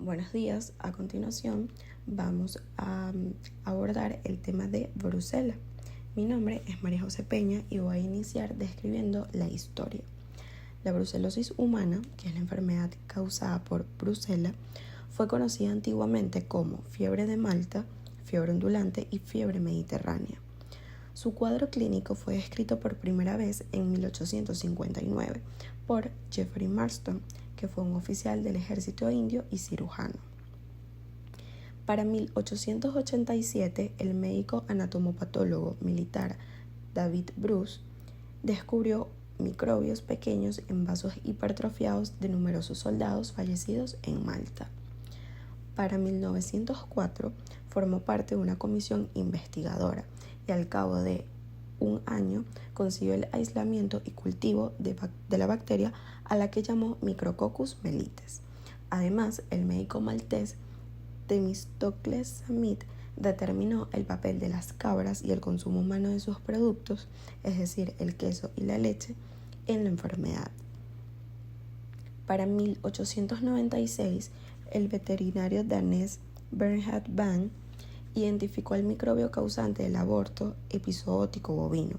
Buenos días, a continuación vamos a abordar el tema de brucela. Mi nombre es María José Peña y voy a iniciar describiendo la historia. La brucelosis humana, que es la enfermedad causada por brucela, fue conocida antiguamente como fiebre de Malta, fiebre ondulante y fiebre mediterránea. Su cuadro clínico fue descrito por primera vez en 1859 por Jeffrey Marston, que fue un oficial del ejército indio y cirujano. Para 1887, el médico anatomopatólogo militar David Bruce descubrió microbios pequeños en vasos hipertrofiados de numerosos soldados fallecidos en Malta. Para 1904 formó parte de una comisión investigadora y al cabo de un año consiguió el aislamiento y cultivo de la bacteria a la que llamó Micrococcus melites. Además, el médico maltés Themistocles Samit determinó el papel de las cabras y el consumo humano de sus productos, es decir, el queso y la leche, en la enfermedad. Para 1896, el veterinario danés Bernhard Bann identificó el microbio causante del aborto epizootico bovino,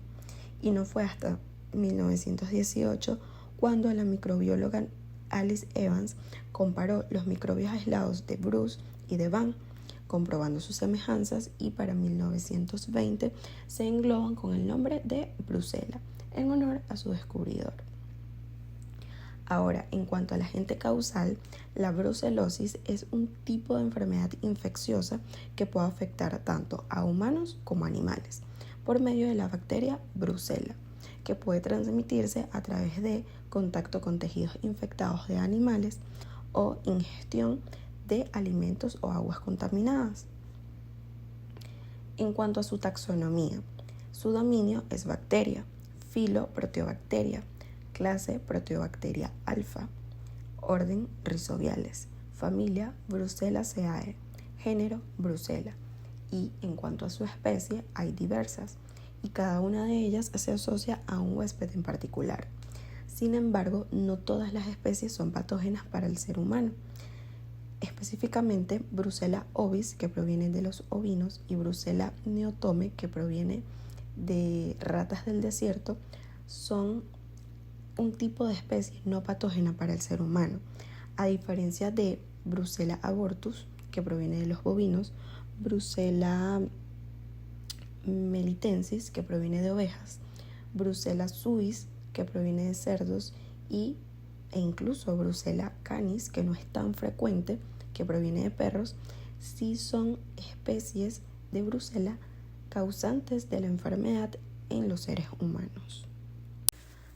y no fue hasta 1918 cuando la microbióloga Alice Evans comparó los microbios aislados de Bruce y de Bann, comprobando sus semejanzas, y para 1920 se engloban con el nombre de brucela, en honor a su descubridor. Ahora, en cuanto al agente causal, la brucelosis es un tipo de enfermedad infecciosa que puede afectar tanto a humanos como a animales, por medio de la bacteria brucela, que puede transmitirse a través de contacto con tejidos infectados de animales o ingestión de alimentos o aguas contaminadas. En cuanto a su taxonomía, su dominio es bacteria, filo Proteobacteria, clase Proteobacteria alfa, orden Rhizobiales, familia Brucelaceae, género Brucela, y en cuanto a su especie hay diversas, y cada una de ellas se asocia a un huésped en particular. Sin embargo, no todas las especies son patógenas para el ser humano. Específicamente, Brucella ovis, que proviene de los ovinos, y Brucella neotome, que proviene de ratas del desierto, son un tipo de especie no patógena para el ser humano, a diferencia de Brucella abortus, que proviene de los bovinos, Brucella melitensis, que proviene de ovejas, Brucella suis, que proviene de cerdos, e incluso Brucella canis, que no es tan frecuente, que proviene de perros. Sí son especies de Brucella causantes de la enfermedad en los seres humanos.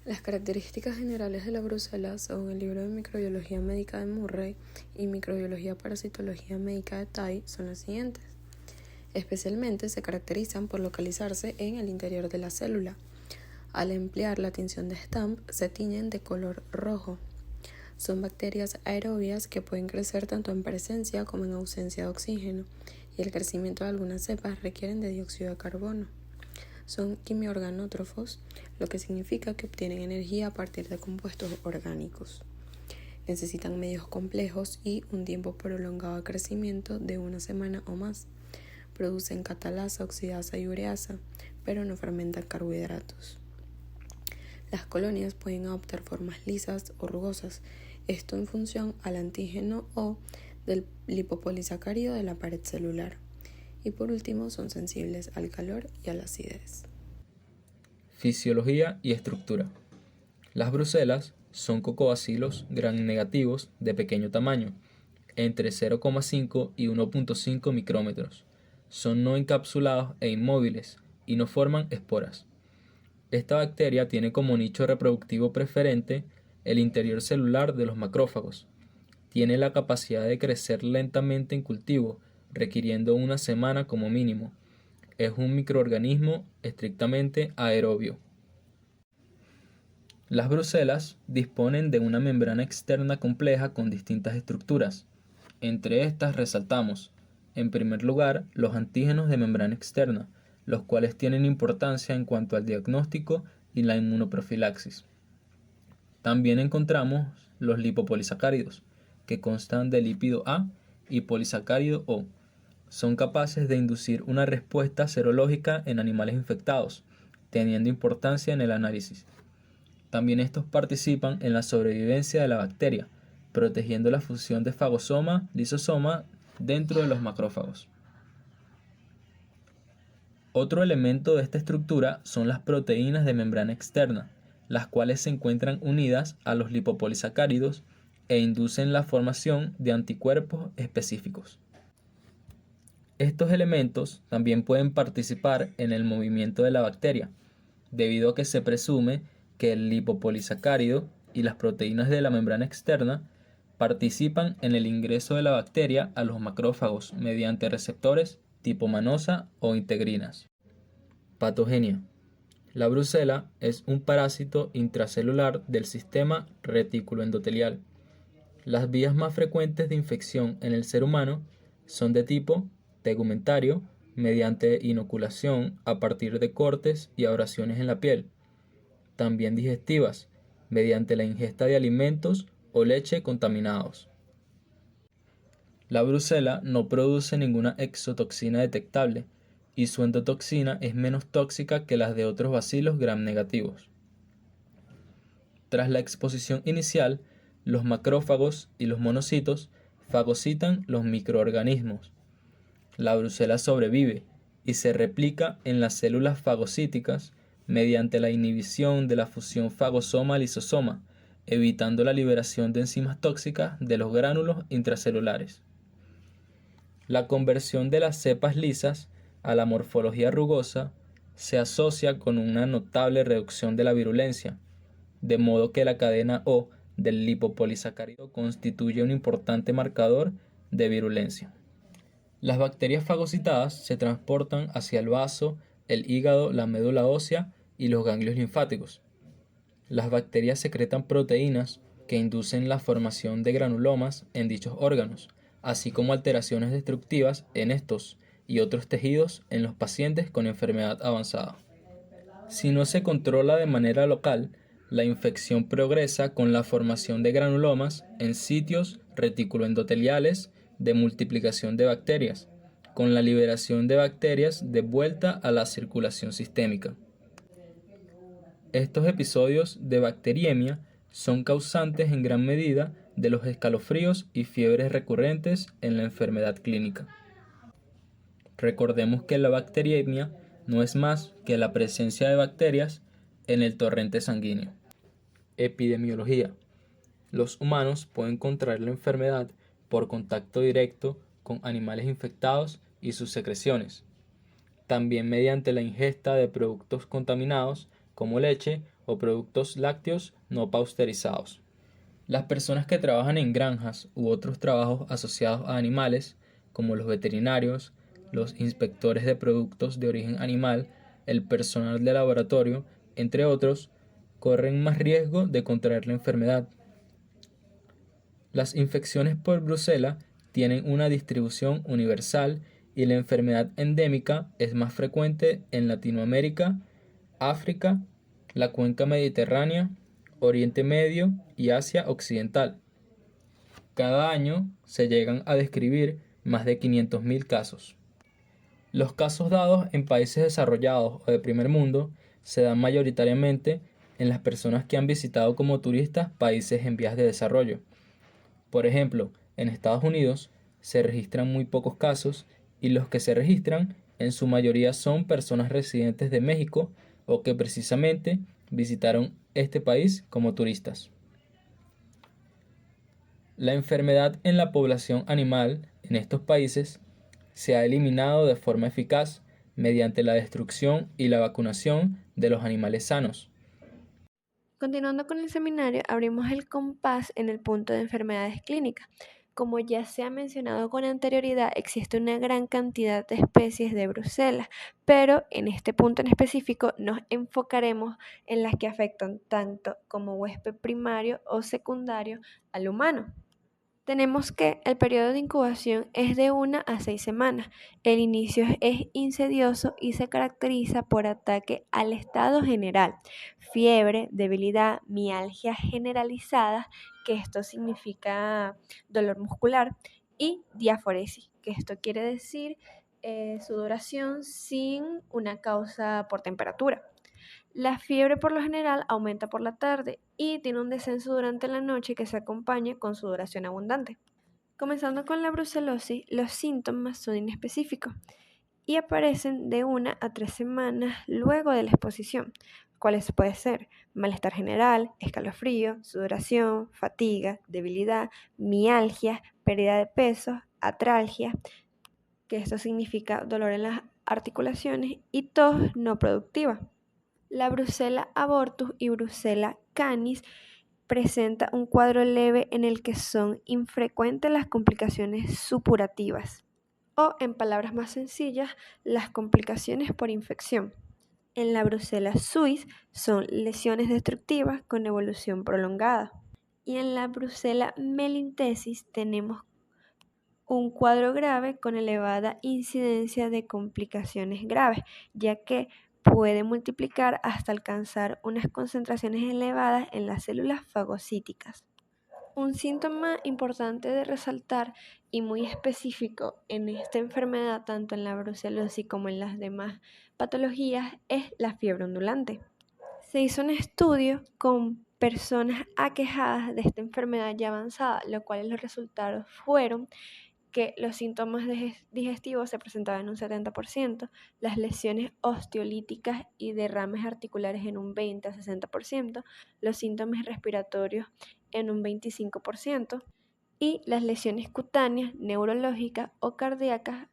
Las características generales de la brucela, según el libro de microbiología médica de Murray y microbiología parasitología médica de Tai, son las siguientes. Especialmente se caracterizan por localizarse en el interior de la célula. Al emplear la tinción de Stamp, se tiñen de color rojo. Son bacterias aerobias que pueden crecer tanto en presencia como en ausencia de oxígeno, y el crecimiento de algunas cepas requieren de dióxido de carbono. Son quimiorganótrofos, lo que significa que obtienen energía a partir de compuestos orgánicos. Necesitan medios complejos y un tiempo prolongado de crecimiento de una semana o más. Producen catalasa, oxidasa y ureasa, pero no fermentan carbohidratos. Las colonias pueden adoptar formas lisas o rugosas, esto en función al antígeno O del lipopolisacárido de la pared celular. Y por último, son sensibles al calor y a la acidez. Fisiología y estructura. Las brucelas son cocobacilos gram negativos de pequeño tamaño, entre 0,5 y 1,5 micrómetros. Son no encapsulados e inmóviles y no forman esporas. Esta bacteria tiene como nicho reproductivo preferente el interior celular de los macrófagos. Tiene la capacidad de crecer lentamente en cultivo, requiriendo una semana como mínimo. Es un microorganismo estrictamente aerobio. Las brucelas disponen de una membrana externa compleja con distintas estructuras. Entre estas resaltamos, en primer lugar, los antígenos de membrana externa, los cuales tienen importancia en cuanto al diagnóstico y la inmunoprofilaxis. También encontramos los lipopolisacáridos, que constan de lípido A y polisacárido O. Son capaces de inducir una respuesta serológica en animales infectados, teniendo importancia en el análisis. También estos participan en la sobrevivencia de la bacteria, protegiendo la fusión de fagosoma-lisosoma dentro de los macrófagos. Otro elemento de esta estructura son las proteínas de membrana externa, las cuales se encuentran unidas a los lipopolisacáridos e inducen la formación de anticuerpos específicos. Estos elementos también pueden participar en el movimiento de la bacteria, debido a que se presume que el lipopolisacárido y las proteínas de la membrana externa participan en el ingreso de la bacteria a los macrófagos mediante receptores tipo manosa o integrinas. Patogenia. La brucela es un parásito intracelular del sistema reticuloendotelial. Las vías más frecuentes de infección en el ser humano son de tipo tegumentario, mediante inoculación a partir de cortes y abrasiones en la piel. También digestivas, mediante la ingesta de alimentos o leche contaminados. La brucela no produce ninguna exotoxina detectable y su endotoxina es menos tóxica que las de otros bacilos gram negativos. Tras la exposición inicial, los macrófagos y los monocitos fagocitan los microorganismos. La brucela sobrevive y se replica en las células fagocíticas mediante la inhibición de la fusión fagosoma-lisosoma, evitando la liberación de enzimas tóxicas de los gránulos intracelulares. La conversión de las cepas lisas a la morfología rugosa se asocia con una notable reducción de la virulencia, de modo que la cadena O del lipopolisacárido constituye un importante marcador de virulencia. Las bacterias fagocitadas se transportan hacia el vaso, el hígado, la médula ósea y los ganglios linfáticos. Las bacterias secretan proteínas que inducen la formación de granulomas en dichos órganos, así como alteraciones destructivas en estos y otros tejidos en los pacientes con enfermedad avanzada. Si no se controla de manera local, la infección progresa con la formación de granulomas en sitios reticuloendoteliales de multiplicación de bacterias, con la liberación de bacterias de vuelta a la circulación sistémica. Estos episodios de bacteriemia son causantes en gran medida de los escalofríos y fiebres recurrentes en la enfermedad clínica. Recordemos que la bacteriemia no es más que la presencia de bacterias en el torrente sanguíneo. Epidemiología. Los humanos pueden contraer la enfermedad por contacto directo con animales infectados y sus secreciones. También mediante la ingesta de productos contaminados como leche o productos lácteos no pasteurizados. Las personas que trabajan en granjas u otros trabajos asociados a animales, como los veterinarios, los inspectores de productos de origen animal, el personal de laboratorio, entre otros, corren más riesgo de contraer la enfermedad. Las infecciones por brucela tienen una distribución universal y la enfermedad endémica es más frecuente en Latinoamérica, África, la cuenca mediterránea, Oriente Medio y Asia Occidental. Cada año se llegan a describir más de 500.000 casos. Los casos dados en países desarrollados o de primer mundo se dan mayoritariamente en las personas que han visitado como turistas países en vías de desarrollo. Por ejemplo, en Estados Unidos se registran muy pocos casos y los que se registran en su mayoría son personas residentes de México o que precisamente visitaron este país como turistas. La enfermedad en la población animal en estos países se ha eliminado de forma eficaz mediante la destrucción y la vacunación de los animales sanos. Continuando con el seminario, abrimos el compás en el punto de enfermedades clínicas. Como ya se ha mencionado con anterioridad, existe una gran cantidad de especies de brucela, pero en este punto en específico nos enfocaremos en las que afectan tanto como huésped primario o secundario al humano. Tenemos que el periodo de incubación es de 1 a 6 semanas. El inicio es insidioso y se caracteriza por ataque al estado general, fiebre, debilidad, mialgias generalizadas que esto significa dolor muscular, y diaforesis, que esto quiere decir sudoración sin una causa por temperatura. La fiebre por lo general aumenta por la tarde y tiene un descenso durante la noche que se acompaña con sudoración abundante. Comenzando con la brucelosis, los síntomas son inespecíficos y aparecen de 1 a 3 semanas luego de la exposición, cuales pueden ser malestar general, escalofrío, sudoración, fatiga, debilidad, mialgia, pérdida de peso, atralgia, que esto significa dolor en las articulaciones, y tos no productiva. La brucela abortus y brucela canis presenta un cuadro leve en el que son infrecuentes las complicaciones supurativas, o en palabras más sencillas, las complicaciones por infección. En la brucela suis son lesiones destructivas con evolución prolongada. Y en la brucela melintesis tenemos un cuadro grave con elevada incidencia de complicaciones graves, ya que puede multiplicar hasta alcanzar unas concentraciones elevadas en las células fagocíticas. Un síntoma importante de resaltar y muy específico en esta enfermedad, tanto en la brucelosis como en las demás patologías, es la fiebre ondulante. Se hizo un estudio con personas aquejadas de esta enfermedad ya avanzada, lo cual los resultados fueron que los síntomas digestivos se presentaban en un 70%, las lesiones osteolíticas y derrames articulares en un 20 a 60%, los síntomas respiratorios en un 25% y las lesiones cutáneas, neurológicas o cardíacas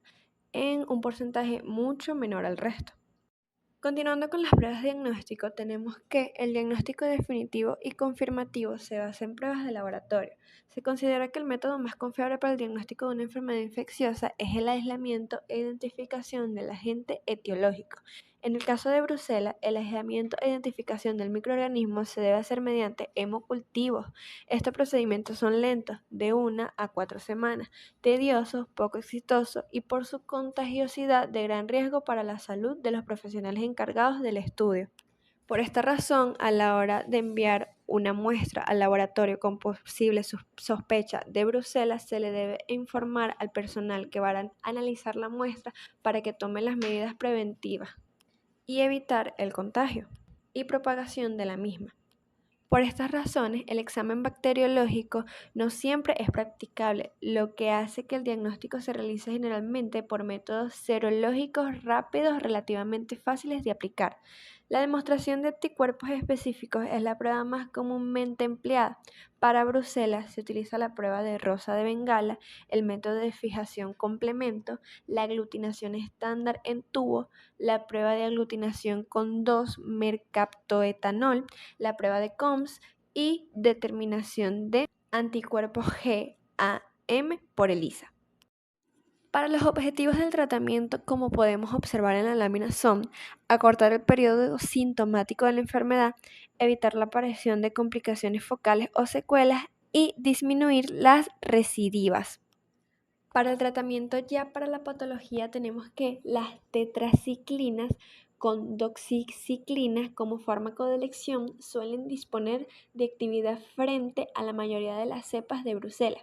en un porcentaje mucho menor al resto. Continuando con las pruebas de diagnóstico, tenemos que el diagnóstico definitivo y confirmativo se basa en pruebas de laboratorio. Se considera que el método más confiable para el diagnóstico de una enfermedad infecciosa es el aislamiento e identificación del agente etiológico. En el caso de brucela, el aislamiento e identificación del microorganismo se debe hacer mediante hemocultivos. Estos procedimientos son lentos, de 1 a 4 semanas, tediosos, poco exitosos y por su contagiosidad de gran riesgo para la salud de los profesionales encargados del estudio. Por esta razón, a la hora de enviar una muestra al laboratorio con posible sospecha de brucela, se le debe informar al personal que va a analizar la muestra para que tome las medidas preventivas y evitar el contagio y propagación de la misma. Por estas razones, el examen bacteriológico no siempre es practicable, lo que hace que el diagnóstico se realice generalmente por métodos serológicos rápidos relativamente fáciles de aplicar. La demostración de anticuerpos específicos es la prueba más comúnmente empleada. Para brucela se utiliza la prueba de rosa de Bengala, el método de fijación complemento, la aglutinación estándar en tubo, la prueba de aglutinación con 2-mercaptoetanol, la prueba de COMS y determinación de anticuerpos GAM por ELISA. Para los objetivos del tratamiento, como podemos observar en la lámina, son acortar el periodo sintomático de la enfermedad, evitar la aparición de complicaciones focales o secuelas y disminuir las recidivas. Para el tratamiento ya para la patología tenemos que las tetraciclinas con doxiciclinas como fármaco de elección suelen disponer de actividad frente a la mayoría de las cepas de brucela.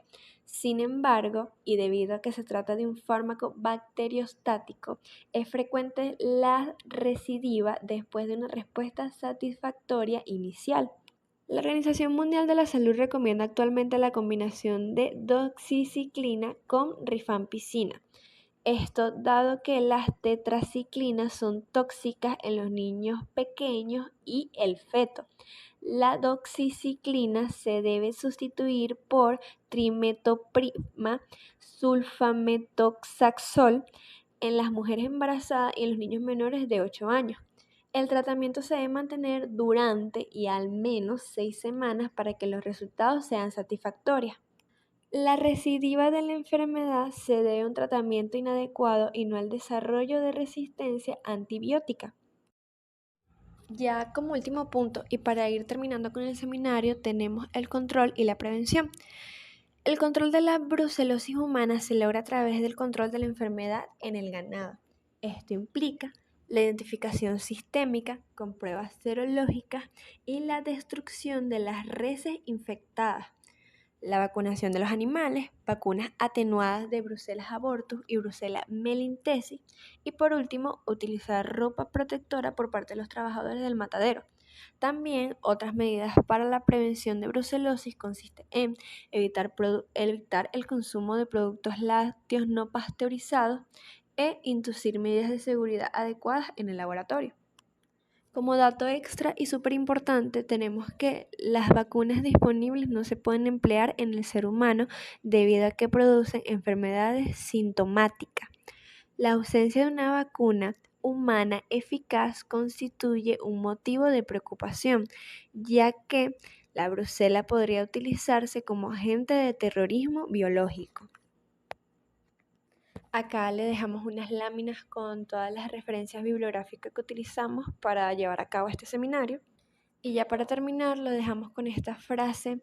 Sin embargo, y debido a que se trata de un fármaco bacteriostático, es frecuente la recidiva después de una respuesta satisfactoria inicial. La Organización Mundial de la Salud recomienda actualmente la combinación de doxiciclina con rifampicina. Esto dado que las tetraciclinas son tóxicas en los niños pequeños y el feto. La doxiciclina se debe sustituir por trimetoprima sulfametoxazol en las mujeres embarazadas y en los niños menores de 8 años. El tratamiento se debe mantener durante y al menos 6 semanas para que los resultados sean satisfactorios. La recidiva de la enfermedad se debe a un tratamiento inadecuado y no al desarrollo de resistencia antibiótica. Ya como último punto, y para ir terminando con el seminario, tenemos el control y la prevención. El control de la brucelosis humana se logra a través del control de la enfermedad en el ganado. Esto implica la identificación sistémica con pruebas serológicas y la destrucción de las reses infectadas. la vacunación de los animales, vacunas atenuadas de Brucella abortus y Brucella melintesi, y por último, utilizar ropa protectora por parte de los trabajadores del matadero. También otras medidas para la prevención de brucelosis consiste en evitar el consumo de productos lácteos no pasteurizados e inducir medidas de seguridad adecuadas en el laboratorio. Como dato extra y súper importante, tenemos que las vacunas disponibles no se pueden emplear en el ser humano debido a que producen enfermedades sintomáticas. La ausencia de una vacuna humana eficaz constituye un motivo de preocupación, ya que la brucela podría utilizarse como agente de terrorismo biológico. Acá le dejamos unas láminas con todas las referencias bibliográficas que utilizamos para llevar a cabo este seminario. Y ya para terminar, lo dejamos con esta frase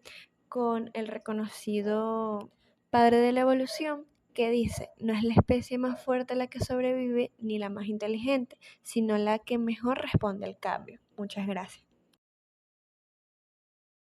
con el reconocido padre de la evolución que dice: no es la especie más fuerte la que sobrevive ni la más inteligente, sino la que mejor responde al cambio. Muchas gracias.